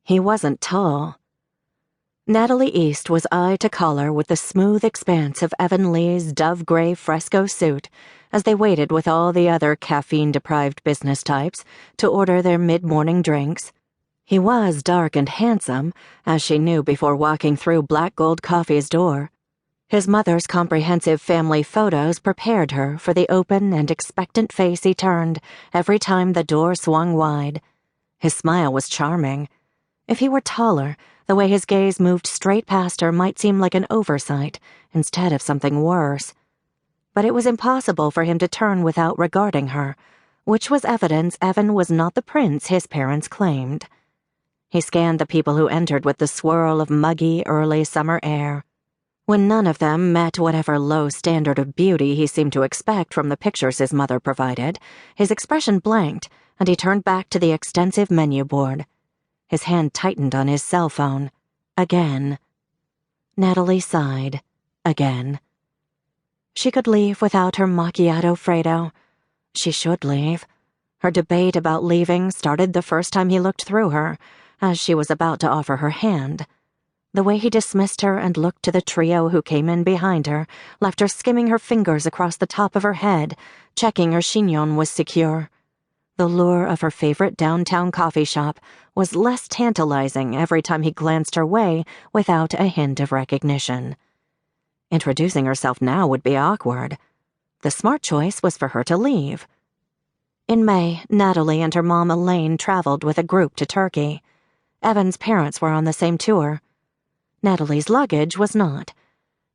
He wasn't tall. Natalie East was eye to collar with the smooth expanse of Evan Lee's dove-gray fresco suit as they waited with all the other caffeine-deprived business types to order their mid-morning drinks. He was dark and handsome, as she knew before walking through Black Gold Coffee's door. His mother's comprehensive family photos prepared her for the open and expectant face he turned every time the door swung wide. His smile was charming. If he were taller, the way his gaze moved straight past her might seem like an oversight instead of something worse. But it was impossible for him to turn without regarding her, which was evidence Evan was not the prince his parents claimed. He scanned the people who entered with the swirl of muggy, early summer air. When none of them met whatever low standard of beauty he seemed to expect from the pictures his mother provided, his expression blanked, and he turned back to the extensive menu board. His hand tightened on his cell phone. Again. Natalie sighed. Again. She could leave without her macchiato Fredo. She should leave. Her debate about leaving started the first time he looked through her, as she was about to offer her hand. The way he dismissed her and looked to the trio who came in behind her left her skimming her fingers across the top of her head, checking her chignon was secure. The lure of her favorite downtown coffee shop was less tantalizing every time he glanced her way without a hint of recognition. Introducing herself now would be awkward. The smart choice was for her to leave. In May, Natalie and her mom Elaine traveled with a group to Turkey. Evan's parents were on the same tour. Natalie's luggage was not.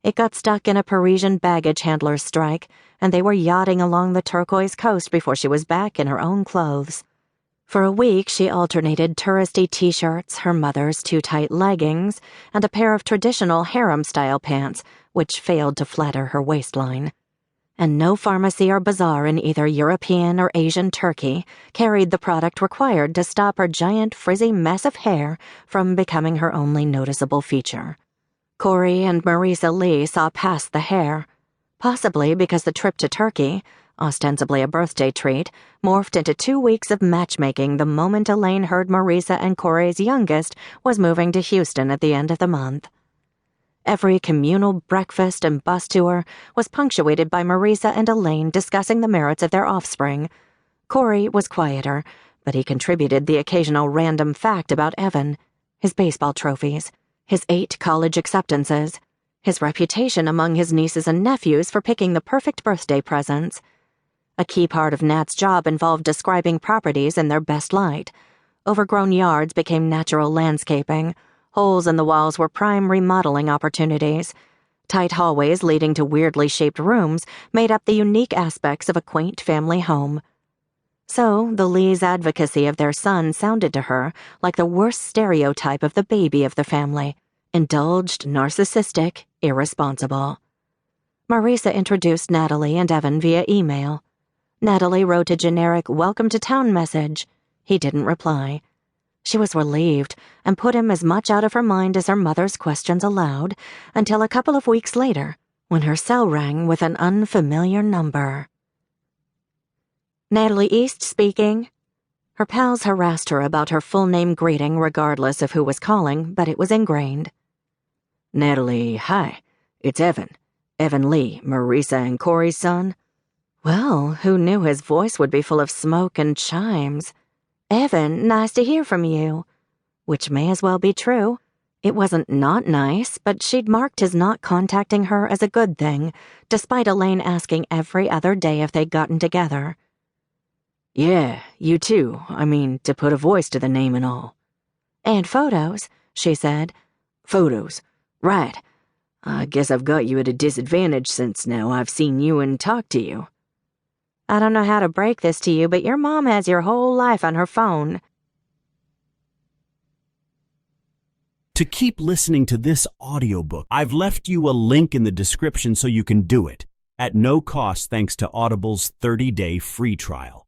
It got stuck in a Parisian baggage handler's strike, and they were yachting along the turquoise coast before she was back in her own clothes. For a week, she alternated touristy t-shirts, her mother's too-tight leggings, and a pair of traditional harem-style pants, which failed to flatter her waistline. And no pharmacy or bazaar in either European or Asian Turkey carried the product required to stop her giant frizzy mess of hair from becoming her only noticeable feature. Corey and Marisa Lee saw past the hair, possibly because the trip to Turkey, ostensibly a birthday treat, morphed into 2 weeks of matchmaking the moment Elaine heard Marisa and Corey's youngest was moving to Houston at the end of the month. Every communal breakfast and bus tour was punctuated by Marisa and Elaine discussing the merits of their offspring. Corey was quieter, but he contributed the occasional random fact about Evan, his baseball trophies, his 8 college acceptances, his reputation among his nieces and nephews for picking the perfect birthday presents. A key part of Nat's job involved describing properties in their best light. Overgrown yards became natural landscaping. Holes in the walls were prime remodeling opportunities. Tight hallways leading to weirdly shaped rooms made up the unique aspects of a quaint family home. So, the Lees' advocacy of their son sounded to her like the worst stereotype of the baby of the family: indulged, narcissistic, irresponsible. Marisa introduced Natalie and Evan via email. Natalie wrote a generic welcome to town message. He didn't reply. She was relieved and put him as much out of her mind as her mother's questions allowed until a couple of weeks later, when her cell rang with an unfamiliar number. Natalie East speaking. Her pals harassed her about her full name greeting regardless of who was calling, but it was ingrained. Natalie, hi. It's Evan. Evan Lee, Marisa and Corey's son. Well, who knew his voice would be full of smoke and chimes? Evan, nice to hear from you. Which may as well be true. It wasn't not nice, but she'd marked his not contacting her as a good thing, despite Elaine asking every other day if they'd gotten together. Yeah, you too. I mean, to put a voice to the name and all. And photos, she said. Photos. Right. I guess I've got you at a disadvantage since now I've seen you and talked to you. I don't know how to break this to you, but your mom has your whole life on her phone. To keep listening to this audiobook, I've left you a link in the description so you can do it, at no cost thanks to Audible's 30-day free trial.